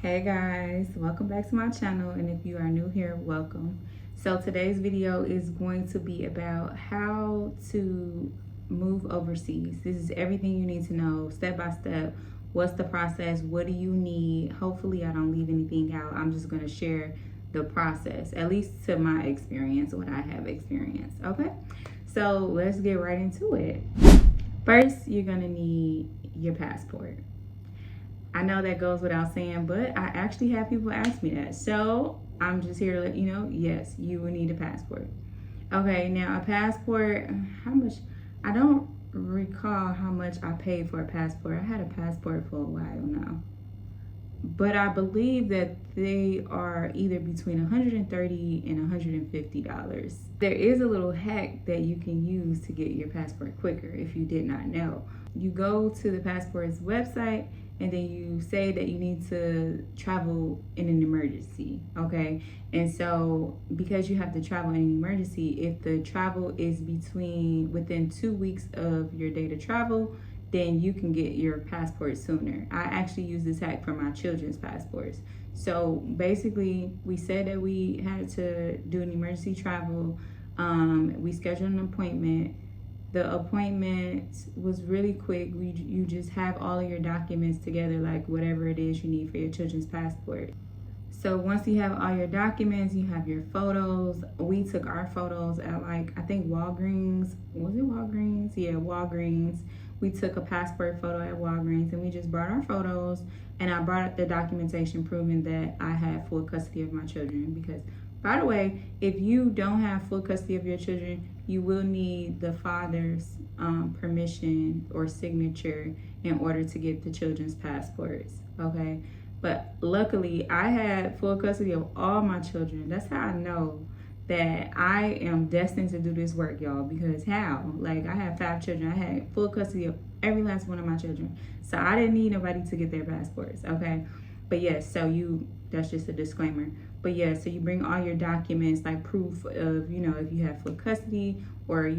Hey guys, welcome back to my channel, and if you are new here, welcome. So today's video is going to be about how to move overseas. This is everything you need to know step by step. What's the process? What do you need? Hopefully I don't leave anything out. I'm just going to share the process, at least to my experience, what I have experienced. Okay, so let's get right into it. First, you're going to need your passport. I know that goes without saying, but I actually have people ask me that. So I'm just here to let you know, yes, you will need a passport. Okay, now a passport, how much? I don't recall how much I paid for a passport. I had a passport for a while now. But I believe that they are either between $130 and $150. There is a little hack that you can use to get your passport quicker if you did not know. You go to the passport's website and then you say that you need to travel in an emergency, okay? And so because you have to travel in an emergency, if the travel is within 2 weeks of your date of travel, then you can get your passport sooner. I actually use this hack for my children's passports. So basically, we said that we had to do an emergency travel. We scheduled an appointment. The appointment was really quick. You just have all of your documents together, like whatever it is you need for your children's passport. So once you have all your documents, you have your photos. We took our photos at I think Walgreens. Was it Walgreens? Yeah, Walgreens. We took a passport photo at Walgreens and we just brought our photos, and I brought the documentation proving that I had full custody of my children. Because, by the way, if you don't have full custody of your children, you will need the father's permission or signature in order to get the children's passports, okay? But luckily, I had full custody of all my children. That's how I know that I am destined to do this work, y'all. Because how? I had 5 children. I had full custody of every last one of my children. So I didn't need nobody to get their passports, okay? But yes, that's just a disclaimer. But yeah, so you bring all your documents, like proof of, if you have full custody, or,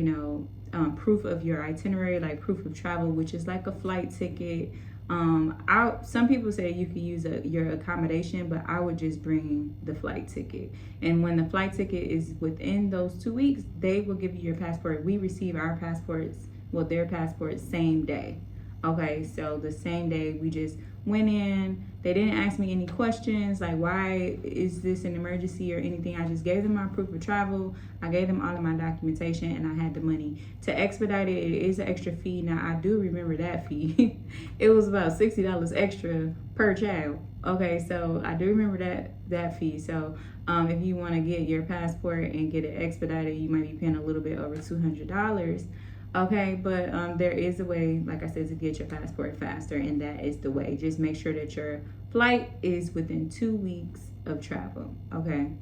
proof of your itinerary, like proof of travel, which is like a flight ticket. Some people say you could use your accommodation, but I would just bring the flight ticket. And when the flight ticket is within those 2 weeks, they will give you your passport. We receive our passports, their passports, same day. Okay, so the same day we just went in. They didn't ask me any questions like, why is this an emergency or anything. I just gave them my proof of travel. I gave them all of my documentation, and I had the money. To expedite it, it is an extra fee. Now, I do remember that fee. It was about $60 extra per child. Okay, so I do remember that fee. So if you want to get your passport and get it expedited, you might be paying a little bit over $200. Okay, but there is a way, like I said, to get your passport faster, and that is the way. Just make sure that your flight is within 2 weeks of travel, okay?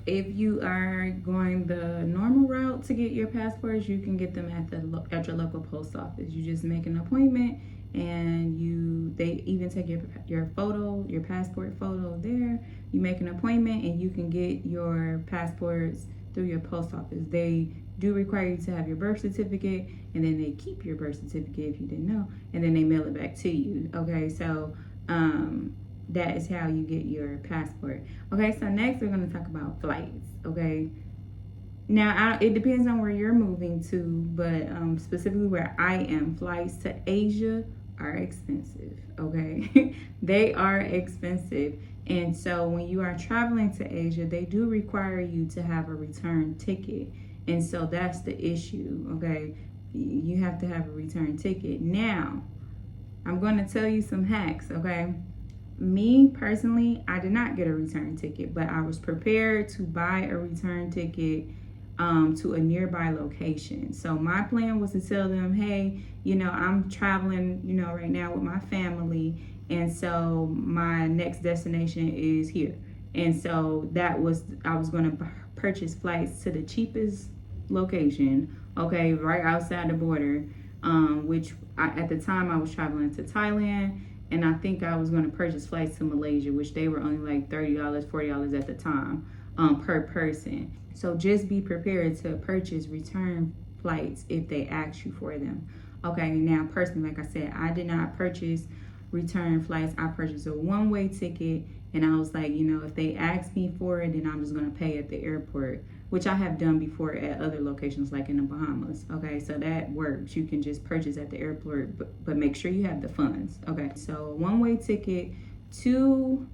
If you are going the normal route to get your passports, you can get them at your local post office. You just make an appointment, and they even take your photo, your passport photo there. You make an appointment, and you can get your passports through your post office. They do require you to have your birth certificate, and then they keep your birth certificate if you didn't know, and then they mail it back to you. Okay, so that is how you get your passport. Okay, so next we're going to talk about flights. Okay, now it depends on where you're moving to, but specifically where I am, flights to Asia are expensive. Okay, they are expensive. And so when you are traveling to Asia, they do require you to have a return ticket. And so that's the issue, okay? You have to have a return ticket. Now, I'm going to tell you some hacks, okay? Me, personally, I did not get a return ticket, but I was prepared to buy a return ticket to a nearby location. So my plan was to tell them, hey, I'm traveling, right now with my family, and so my next destination is here. And so I was going to purchase flights to the cheapest location, okay, right outside the border, at the time I was traveling to Thailand, and I think I was going to purchase flights to Malaysia, which they were only like $30, $40 at the time per person. So just be prepared to purchase return flights if they ask you for them. Okay, now personally, like I said, I did not purchase return flights. I purchased a one-way ticket, and I was like, if they ask me for it, then I'm just going to pay at the airport, which I have done before at other locations like in the Bahamas. Okay, so that works. You can just purchase at the airport, but make sure you have the funds. Okay, so one-way ticket to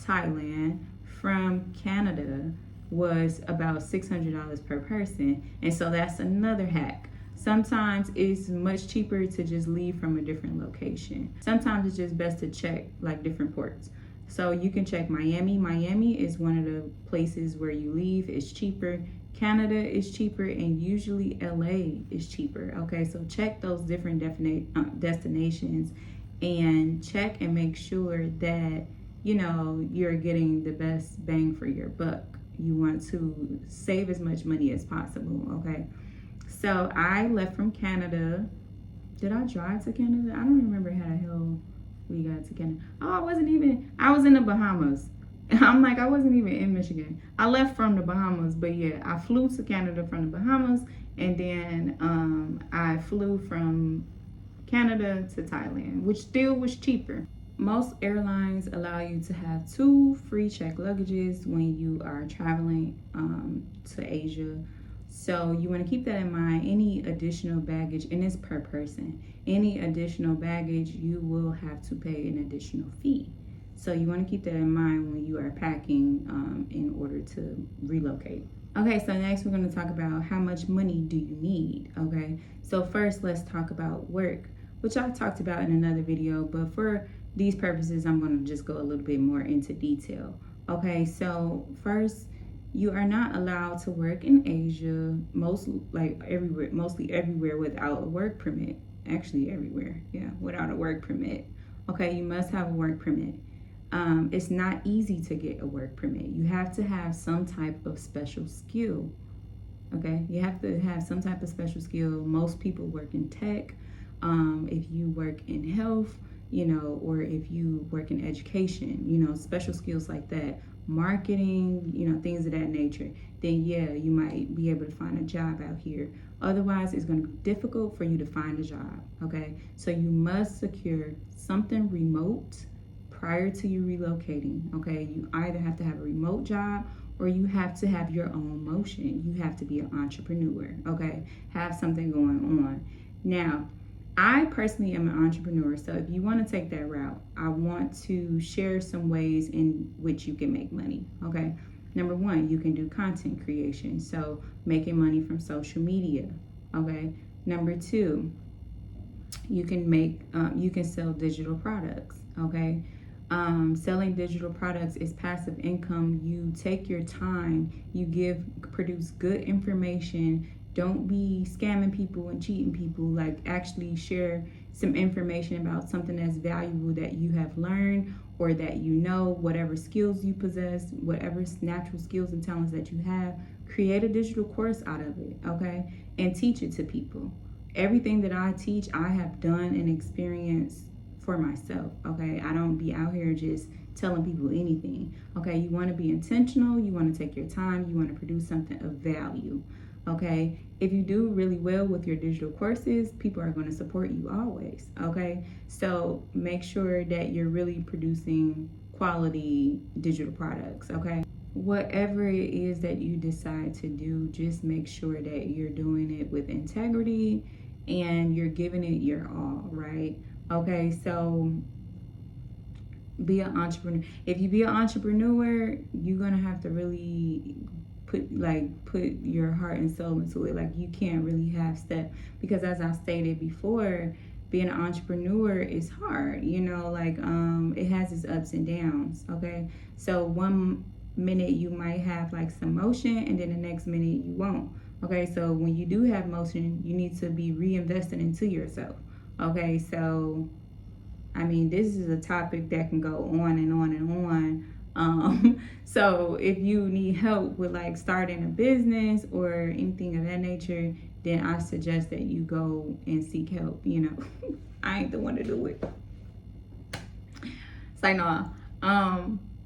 Thailand from Canada was about $600 per person, and so that's another hack. Sometimes it's much cheaper to just leave from a different location. Sometimes it's just best to check like different ports. So you can check Miami. Miami is one of the places where you leave. It's cheaper. Canada is cheaper, and usually LA is cheaper. Okay, so check those different destinations, and check and make sure that you're getting the best bang for your buck. You want to save as much money as possible. Okay, so I left from Canada. Did I drive to Canada? I don't remember how the hell we got to Canada. Oh, I was in the Bahamas. I'm like, I wasn't even in Michigan. I left from the Bahamas, but yeah, I flew to Canada from the Bahamas, and then I flew from Canada to Thailand, which still was cheaper. Most airlines allow you to have 2 free checked luggages when you are traveling to Asia. So you want to keep that in mind. Any additional baggage, and it's per person, any additional baggage, you will have to pay an additional fee. So you want to keep that in mind when you are packing in order to relocate. Okay, so next we're going to talk about how much money do you need, okay? So first, let's talk about work, which I talked about in another video, but for these purposes, I'm going to just go a little bit more into detail. Okay, so first, you are not allowed to work in Asia, mostly everywhere without a work permit. Actually, everywhere, yeah, without a work permit. Okay, you must have a work permit. It's not easy to get a work permit. You have to have some type of special skill. Okay, you have to have some type of special skill. Most people work in tech. If you work in health, or if you work in education, special skills like that, marketing, things of that nature, then yeah, you might be able to find a job out here. Otherwise, it's going to be difficult for you to find a job, okay? So you must secure something remote prior to you relocating, okay? You either have to have a remote job, or you have to have your own motion. You have to be an entrepreneur, okay? Have something going on. Now, I personally am an entrepreneur, so if you want to take that route, I want to share some ways in which you can make money, okay? Number 1, you can do content creation, so making money from social media, okay? Number 2, you can sell digital products, okay? Selling digital products is passive income. You take your time, produce good information. Don't be scamming people and cheating people. Like, actually share some information about something that's valuable that you have learned, or that whatever skills you possess, whatever natural skills and talents that you have. Create a digital course out of it, okay? And teach it to people. Everything that I teach, I have done and experienced for myself, okay? I don't be out here just telling people anything, okay? You want to be intentional. You want to take your time. You want to produce something of value. Okay, if you do really well with your digital courses, people are going to support you always. Okay, so make sure that you're really producing quality digital products. Okay, whatever it is that you decide to do, just make sure that you're doing it with integrity and you're giving it your all, right? Okay, so be an entrepreneur. If you be an entrepreneur, you're gonna have to really put your heart and soul into it. Like, you can't really half step, because as I stated before, being an entrepreneur is hard, it has its ups and downs. Okay, so one minute you might have like some motion, and then the next minute you won't. Okay, so when you do have motion, you need to be reinvesting into yourself. Okay, so I mean, this is a topic that can go on and on and on. So if you need help with like starting a business or anything of that nature, then I suggest that you go and seek help. I ain't the one to do it. It's like, no.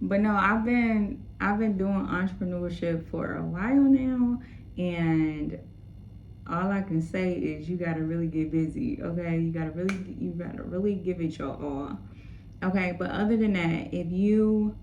But no, I've been doing entrepreneurship for a while now, and all I can say is you gotta really get busy. Okay, you gotta really give it your all. Okay, but other than that, if you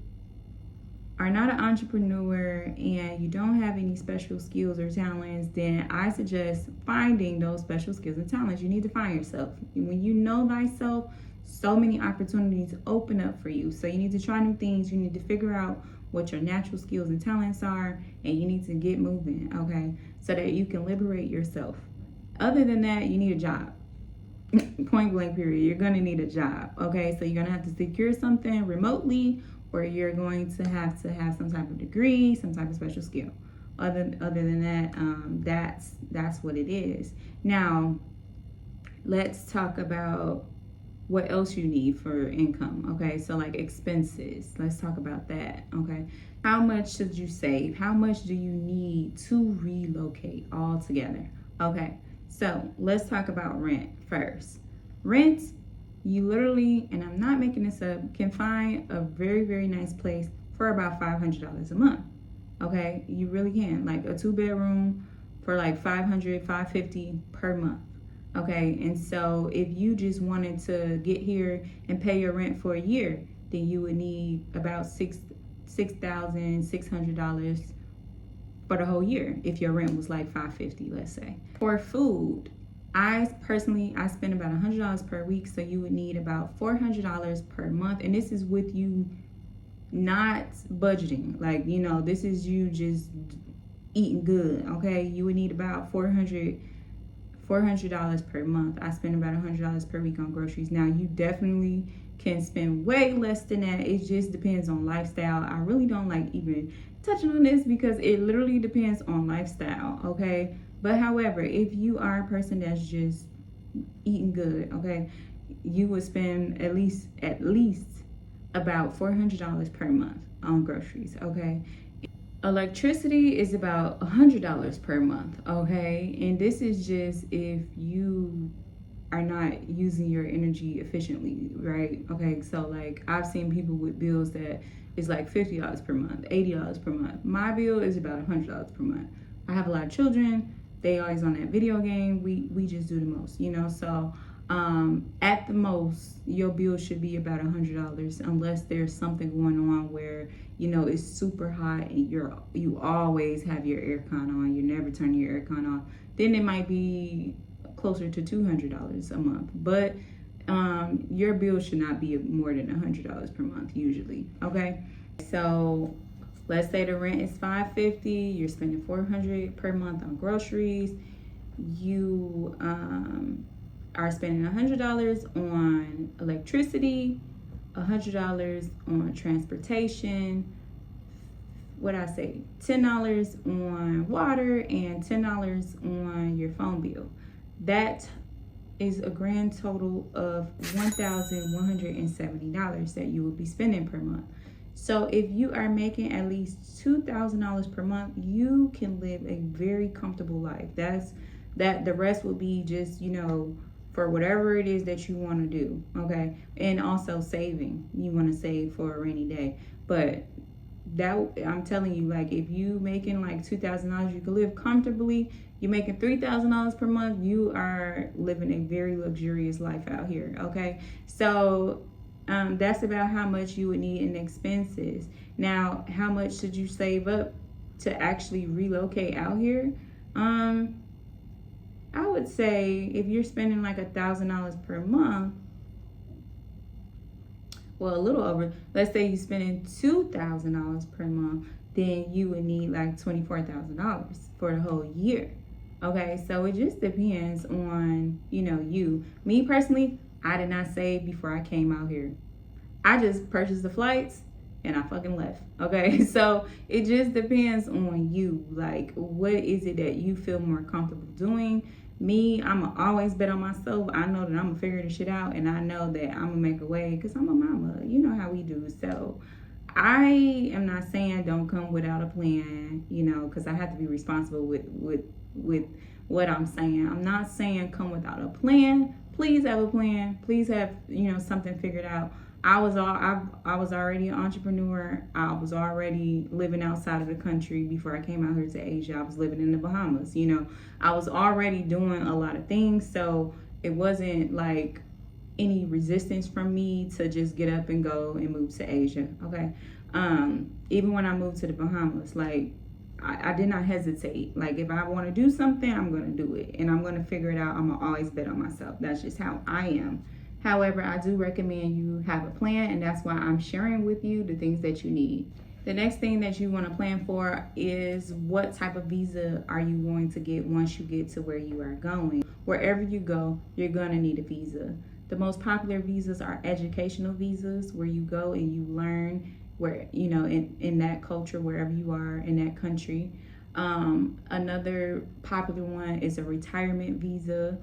are not an entrepreneur and you don't have any special skills or talents, then I suggest finding those special skills and talents. You need to find yourself. When you know thyself, so many opportunities open up for you. So you need to try new things. You need to figure out what your natural skills and talents are, and you need to get moving, okay? So that you can liberate yourself. Other than that, you need a job. Point blank period. You're gonna need a job, okay? So you're gonna have to secure something remotely, or you're going to have some type of degree, some type of special skill. Other than that, that's what it is. Now, let's talk about what else you need for income. Okay, so like expenses. Let's talk about that. Okay, how much should you save? How much do you need to relocate altogether? Okay, so let's talk about rent first. Rent, you literally, and I'm not making this up, can find a very, very nice place for about $500 a month. Okay, you really can. Like a 2-bedroom for like $500, $550 per month. Okay, and so if you just wanted to get here and pay your rent for a year, then you would need about $6,600 for the whole year if your rent was like $550, let's say. For food, I spend about $100 per week, so you would need about $400 per month, and this is with you not budgeting. Like, you know, this is you just eating good, okay? You would need about $400 per month. I spend about $100 per week on groceries. Now, you definitely can spend way less than that. It just depends on lifestyle. I really don't like even touching on this because it literally depends on lifestyle, okay? But however, if you are a person that's just eating good, okay, you would spend at least about $400 per month on groceries, okay? Electricity is about $100 per month, okay? And this is just if you are not using your energy efficiently, right? Okay, so like I've seen people with bills that is like $50 per month, $80 per month. My bill is about $100 per month. I have a lot of children. They always on that video game. We just do the most, you know? So at the most, your bill should be about $100 unless there's something going on where, you know, it's super hot and you always have your aircon on, you never turn your aircon off. Then it might be closer to $200 a month. But your bill should not be more than $100 per month usually, okay? So let's say the rent is $550, you're spending $400 per month on groceries. You are spending $100 on electricity, $100 on transportation, $10 on water, and $10 on your phone bill. That is a grand total of $1,170 that you will be spending per month. So if you are making at least $2,000 per month, you can live a very comfortable life. The rest will be just, you know, for whatever it is that you want to do, okay? And also saving. You want to save for a rainy day. But that, I'm telling you, like, if you making like $2,000, you can live comfortably. You're making $3,000 per month, you are living a very luxurious life out here, okay? So that's about how much you would need in expenses. Now, how much should you save up to actually relocate out here? I would say if you're spending like $1,000 per month, well, a little over, let's say you're spending $2,000 per month, then you would need like $24,000 for the whole year. Okay, so it just depends on, you know, you. Me personally, I did not save before I came out here. I just purchased the flights and I fucking left. Okay, so it just depends on you. Like, what is it that you feel more comfortable doing? Me, I'ma always bet on myself. I know that I'm gonna figure this shit out, and I know that I'm gonna make a way because I'm a mama. You know how we do. So I am not saying don't come without a plan, you know, because I have to be responsible with what I'm saying. I'm not saying come without a plan. Please have a plan. Please have, you know, something figured out. I was already an entrepreneur. I was already living outside of the country before I came out here to Asia. I was living in the Bahamas, you know. I was already doing a lot of things, so it wasn't like any resistance from me to just get up and go and move to Asia. Okay. Even when I moved to the Bahamas, like I did not hesitate. Like if I want to do something, I'm going to do it, and I'm going to figure it out. I'm going to always bet on myself. That's just how I am. However, I do recommend you have a plan, and that's why I'm sharing with you the things that you need. The next thing that you want to plan for is what type of visa are you going to get once you get to where you are going. Wherever you go, you're going to need a visa. The most popular visas are educational visas, where you go and you learn where, you know, in that culture, wherever you are in that country. Another popular one is a retirement visa.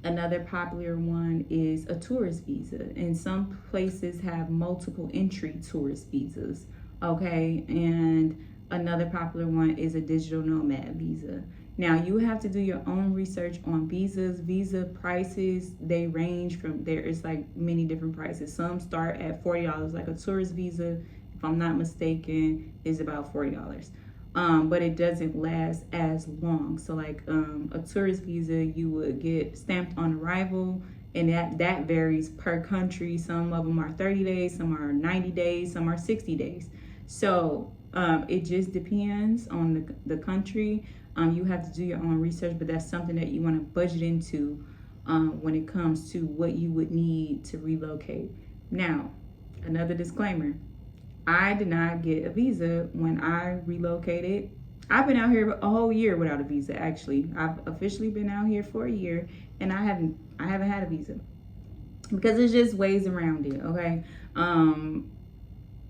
Another popular one is a tourist visa. And some places have multiple entry tourist visas. Okay, and another popular one is a digital nomad visa. Now you have to do your own research on visas. Visa prices, they range from, there is like many different prices. Some start at $40, like a tourist visa, if I'm not mistaken, is about $40. But it doesn't last as long. So like a tourist visa, you would get stamped on arrival, and that varies per country. Some of them are 30 days, some are 90 days, some are 60 days. So it just depends on the country. You have to do your own research, but that's something that you want to budget into when it comes to what you would need to relocate. Now, another disclaimer. I did not get a visa when I relocated. I've been out here a whole year without a visa, actually. I've officially been out here for a year, and I haven't had a visa because there's just ways around it, okay?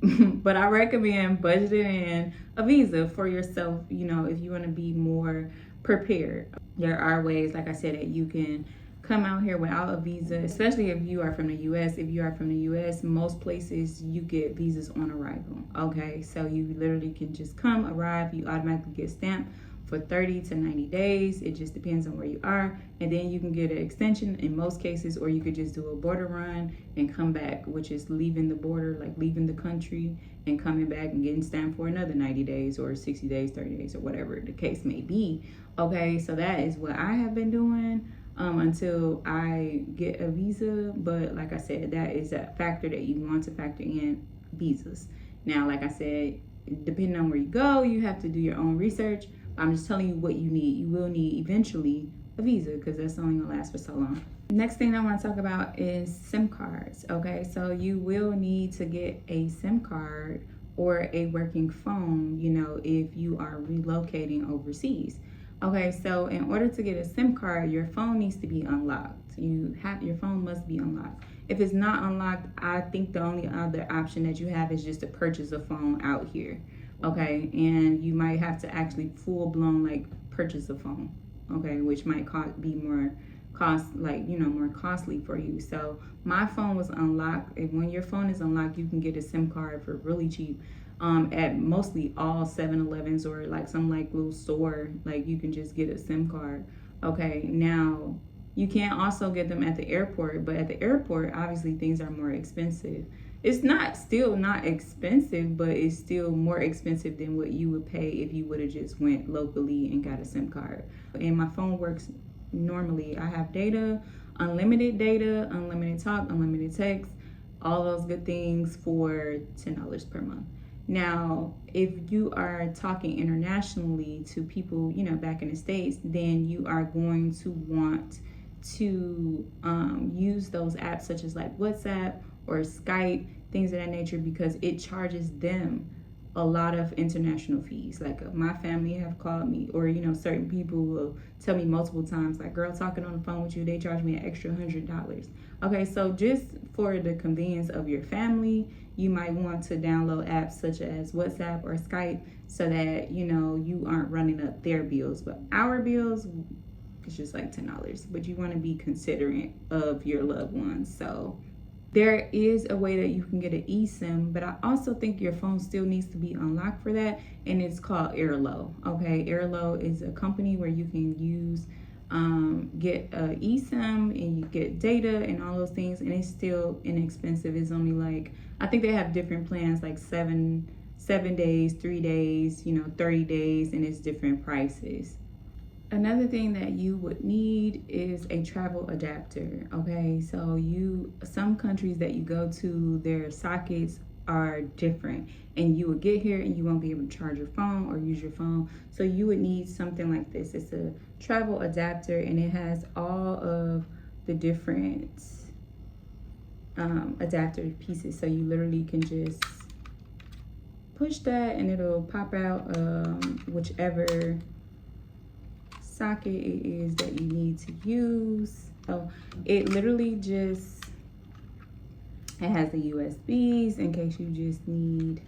But I recommend budgeting in a visa for yourself, you know, if you want to be more prepared. There are ways, like I said, that you can come out here without a visa, especially if you are from the U.S. If you are from the U.S., most places you get visas on arrival, okay? So you literally can just come, arrive, you automatically get stamped for 30 to 90 days. It just depends on where you are. And then you can get an extension in most cases, or you could just do a border run and come back, which is leaving the border, like leaving the country and coming back and getting stamped for another 90 days or 60 days, 30 days, or whatever the case may be. Okay, so that is what I have been doing until I get a visa. But like I said, that is a factor that you want to factor in, visas. Now, like I said, depending on where you go, you have to do your own research. I'm just telling you what you need. You will need eventually a visa because that's only gonna last for so long. Next thing I want to talk about is SIM cards. Okay, so you will need to get a SIM card or a working phone, you know, if you are relocating overseas. Okay, so in order to get a SIM card, your phone needs to be unlocked. Your phone must be unlocked. If it's not unlocked, I think the only other option that you have is just to purchase a phone out here. Okay, and you might have to actually full-blown like purchase a phone, okay, which might be more costly for you. So my phone was unlocked. And when your phone is unlocked, you can get a SIM card for really cheap at mostly all 7-Elevens or like some like little store. Like you can just get a SIM card. Okay, now you can also get them at the airport, but at the airport obviously things are more expensive. It's still not expensive, but it's still more expensive than what you would pay if you would have just went locally and got a SIM card. And my phone works normally. I have data, unlimited talk, unlimited text, all those good things for $10 per month. Now, if you are talking internationally to people, you know, back in the States, then you are going to want to use those apps such as like WhatsApp or Skype, things of that nature, because it charges them a lot of international fees. Like my family have called me, or you know, certain people will tell me multiple times, like, girl, talking on the phone with you, they charge me an extra $100. Okay, so just for the convenience of your family, you might want to download apps such as WhatsApp or Skype so that, you know, you aren't running up their bills. But our bills, it's just like $10, but you want to be considerate of your loved ones. So there is a way that you can get an eSIM, but I also think your phone still needs to be unlocked for that, and it's called Airlo. Okay, Airlo is a company where you can use, get an eSIM and you get data and all those things, and it's still inexpensive. It's only like, I think they have different plans, like 7 days, 3 days, you know, 30 days, and it's different prices. Another thing that you would need is a travel adapter. Okay, so some countries that you go to, their sockets are different, and you would get here and you won't be able to charge your phone or use your phone. So you would need something like this. It's a travel adapter, and it has all of the different adapter pieces. So you literally can just push that and it'll pop out whichever socket it is that you need to use. So it literally just, it has the USBs in case you just need.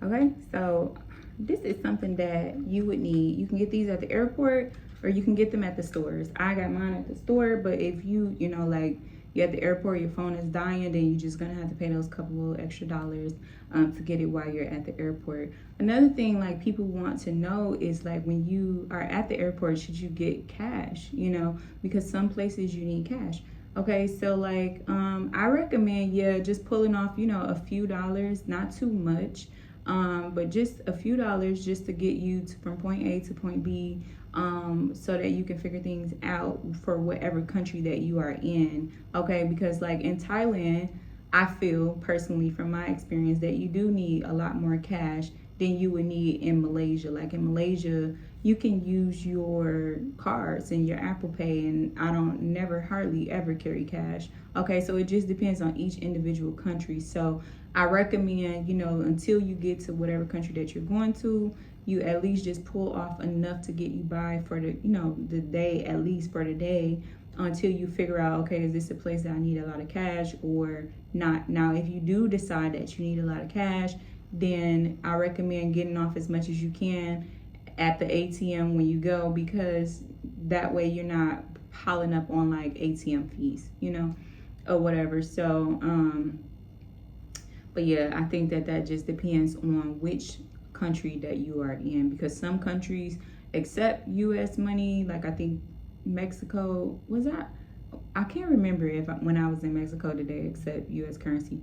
Okay, so this is something that you would need. You can get these at the airport or you can get them at the stores. I got mine at the store, but if you know, like you're at the airport, your phone is dying, then you're just gonna have to pay those couple of extra dollars to get it while you're at the airport. Another thing like people want to know is like when you are at the airport, should you get cash, you know, because some places you need cash. Okay, so like I recommend, yeah, just pulling off, you know, a few dollars, not too much, but just a few dollars just to get you from point A to point B, so that you can figure things out for whatever country that you are in. Okay, because like in Thailand, I feel personally from my experience that you do need a lot more cash than you would need in Malaysia. Like in Malaysia, you can use your cards and your Apple Pay, and I don't never hardly ever carry cash. Okay, so it just depends on each individual country. So I recommend, you know, until you get to whatever country that you're going to, you at least just pull off enough to get you by for the, you know, the day, at least for the day, until you figure out, okay, is this a place that I need a lot of cash or not? Now, if you do decide that you need a lot of cash, then I recommend getting off as much as you can at the ATM when you go, because that way you're not piling up on like ATM fees, you know, or whatever. So, but yeah, I think that just depends on which country that you are in, because some countries accept US money. Like I think Mexico, was that? I can't remember if when I was in Mexico did they accept US currency.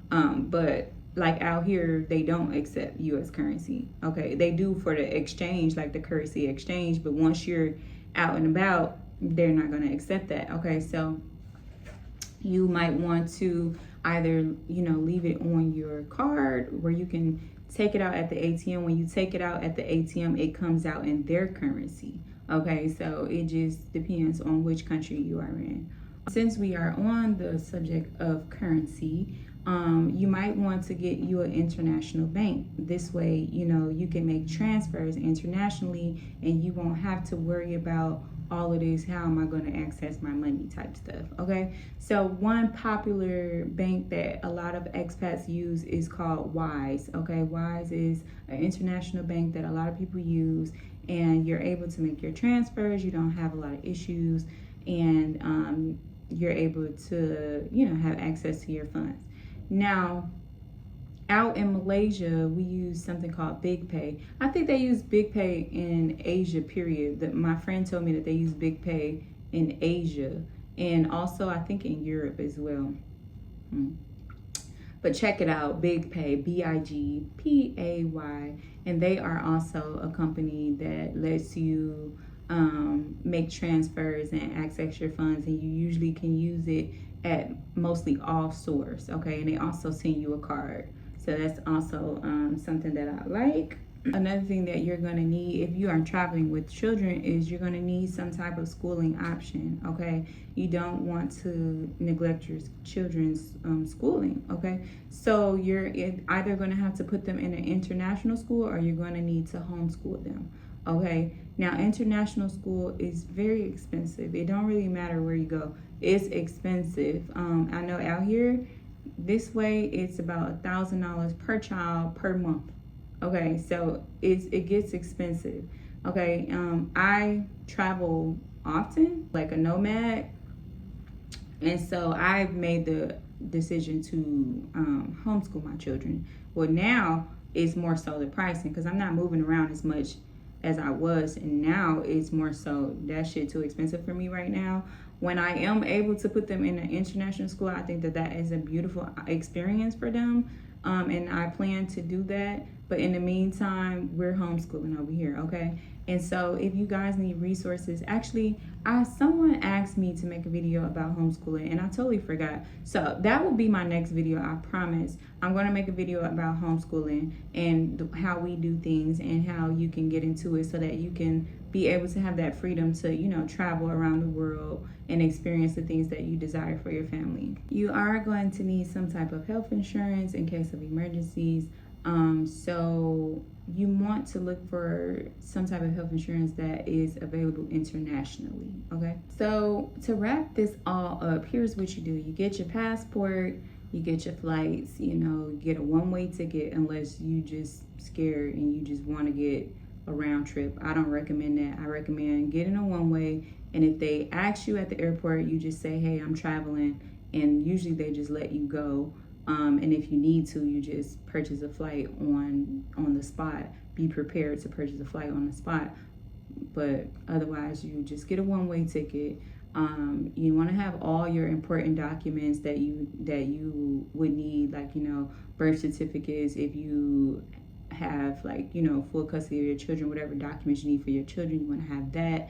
But like out here, they don't accept US currency. Okay, they do for the exchange, like the currency exchange, but once you're out and about, they're not going to accept that. Okay, so you might want to either, you know, leave it on your card where you can take it out at the ATM. When you take it out at the ATM, it comes out in their currency. Okay, so it just depends on which country you are in. Since we are on the subject of currency, you might want to get you an international bank. This way, you know, you can make transfers internationally and you won't have to worry about all of this, how am I going to access my money type stuff. Okay, so one popular bank that a lot of expats use is called Wise. Okay, Wise is an international bank that a lot of people use, and you're able to make your transfers. You don't have a lot of issues, and you're able to, you know, have access to your funds. Now, out in Malaysia, we use something called Big Pay. I think they use Big Pay in Asia, period. My friend told me that they use Big Pay in Asia, and also I think in Europe as well. But check it out, Big Pay, BIGPAY, and they are also a company that lets you make transfers and access your funds, and you usually can use it at mostly all stores. Okay, and they also send you a card. So that's also something that I like. Another thing that you're going to need if you are traveling with children is you're going to need some type of schooling option. Okay, you don't want to neglect your children's schooling. Okay, so you're either going to have to put them in an international school or you're going to need to homeschool them. Okay, now international school is very expensive. It don't really matter where you go, it's expensive. I know out here this way it's about $1,000 per child per month. Okay, so it gets expensive. Okay, I travel often like a nomad, and so I've made the decision to homeschool my children. Well, now it's more so the pricing, because I'm not moving around as much as I was, and now it's more so that shit too expensive for me right now. When I am able to put them in an international school, I think that is a beautiful experience for them, and I plan to do that. But in the meantime, we're homeschooling over here, okay? And so if you guys need resources, actually, someone asked me to make a video about homeschooling and I totally forgot. So that will be my next video, I promise. I'm going to make a video about homeschooling and how we do things and how you can get into it so that you can be able to have that freedom to, you know, travel around the world and experience the things that you desire for your family. You are going to need some type of health insurance in case of emergencies. So you want to look for some type of health insurance that is available internationally, okay? So to wrap this all up, here's what you do. You get your passport, you get your flights, you know, get a one-way ticket unless you just scared and you just want to get a round trip. I don't recommend that. I recommend getting a one-way, and if they ask you at the airport, you just say, hey, I'm traveling, and usually they just let you go. And if you need to, you just purchase a flight on the spot. Be prepared to purchase a flight on the spot. But otherwise, you just get a one-way ticket. You want to have all your important documents that you would need, like, you know, birth certificates. If you have, like, you know, full custody of your children, whatever documents you need for your children, you want to have that.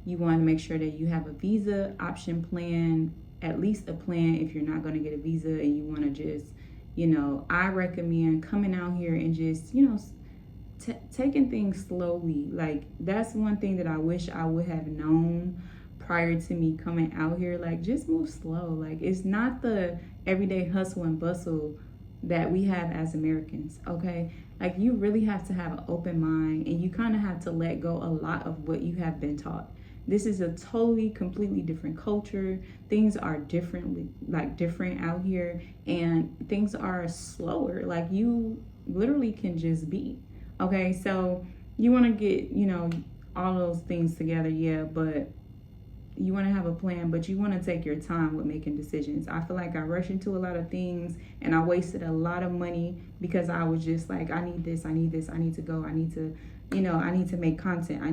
You want to make sure that you have a visa option plan, at least a plan if you're not going to get a visa and you want to just, you know, I recommend coming out here and just, you know, taking things slowly. Like, that's one thing that I wish I would have known prior to me coming out here. Like, just move slow. Like, it's not the everyday hustle and bustle that we have as Americans, okay? Like, you really have to have an open mind, and you kind of have to let go a lot of what you have been taught. This is a totally, completely different culture. Things are different out here, and things are slower. Like, you literally can just be, okay? So you want to get, you know, all those things together, yeah, but you want to have a plan, but you want to take your time with making decisions. I feel like I rushed into a lot of things and I wasted a lot of money because I was just like, I need this, I need to go, I need to, you know, I need to make content.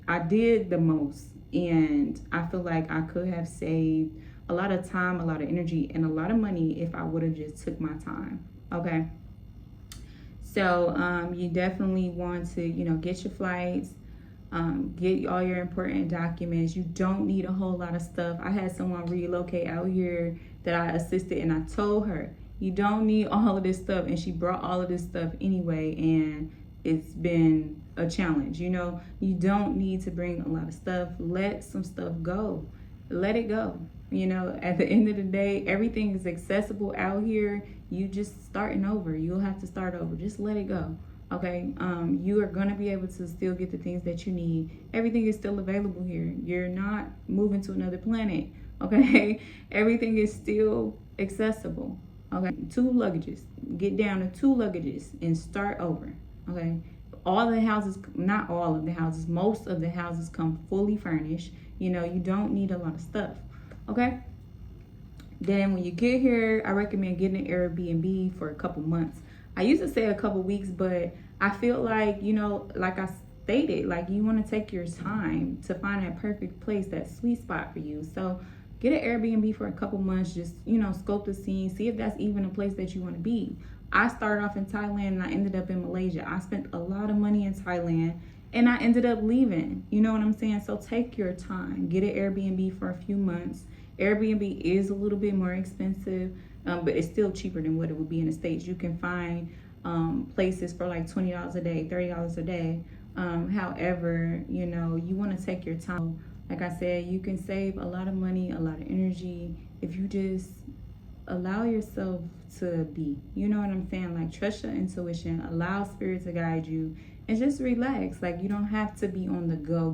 I did the most, and I feel like I could have saved a lot of time, a lot of energy, and a lot of money if I would have just took my time, okay? So you definitely want to, you know, get your flights, get all your important documents. You don't need a whole lot of stuff. I had someone relocate out here that I assisted, and I told her, you don't need all of this stuff, and she brought all of this stuff anyway, and it's been a challenge. You know, you don't need to bring a lot of stuff. Let some stuff go. Let it go. You know, at the end of the day, everything is accessible out here. You just starting over. You'll have to start over. Just let it go. Okay, you are going to be able to still get the things that you need. Everything is still available here. You're not moving to another planet. Okay, everything is still accessible. Okay, 2 luggages. Get down to 2 luggages and start over. Okay, all the houses, not all of the houses, most of the houses come fully furnished. You know, you don't need a lot of stuff. Okay, then when you get here, I recommend getting an Airbnb for a couple months. I used to say a couple weeks, but I feel like, you know, like I stated, like, you want to take your time to find that perfect place, that sweet spot for you. So get an Airbnb for a couple months, just, you know, scope the scene, see if that's even a place that you want to be. I started off in Thailand and I ended up in Malaysia. I spent a lot of money in Thailand and I ended up leaving. You know what I'm saying? So take your time. Get an Airbnb for a few months. Airbnb is a little bit more expensive, but it's still cheaper than what it would be in the States. You can find places for like $20 a day, $30 a day. However, you know, you want to take your time. Like I said, you can save a lot of money, a lot of energy if you just allow yourself to be. You know what I'm saying? Like, trust your intuition, allow spirit to guide you, and just relax. Like, you don't have to be on the go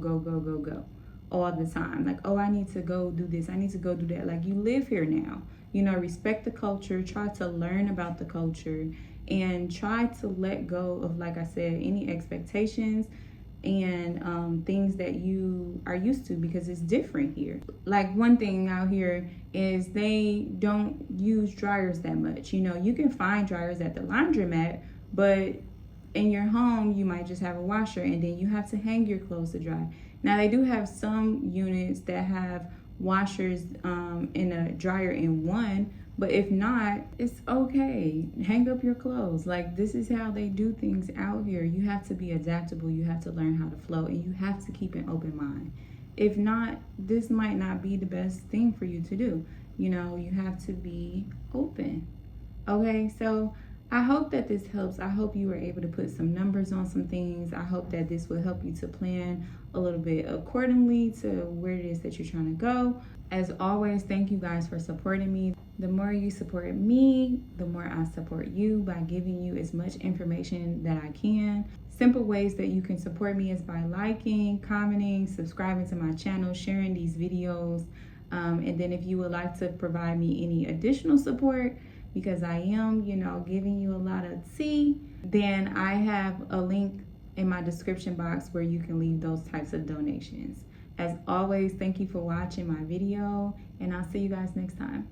all the time. Like, oh, I need to go do this, I need to go do that. Like, you live here now. You know, respect the culture, try to learn about the culture, and try to let go of, like I said, any expectations and things that you are used to, because it's different here. Like, one thing out here is they don't use dryers that much. You know, you can find dryers at the laundromat, but in your home you might just have a washer, and then you have to hang your clothes to dry. Now, they do have some units that have washers in a dryer in one, But if not, it's okay. Hang up your clothes. Like, this is how they do things out here. You have to be adaptable. You have to learn how to flow, and you have to keep an open mind. If not, this might not be the best thing for you to do. You know, you have to be open. Okay, so I hope that this helps. I hope you were able to put some numbers on some things. I hope that this will help you to plan a little bit accordingly to where it is that you're trying to go. As always, thank you guys for supporting me. The more you support me, the more I support you by giving you as much information that I can. Simple ways that you can support me is by liking, commenting, subscribing to my channel, sharing these videos. And then if you would like to provide me any additional support, because I am, giving you a lot of tea, then I have a link in my description box where you can leave those types of donations. As always, thank you for watching my video, and I'll see you guys next time.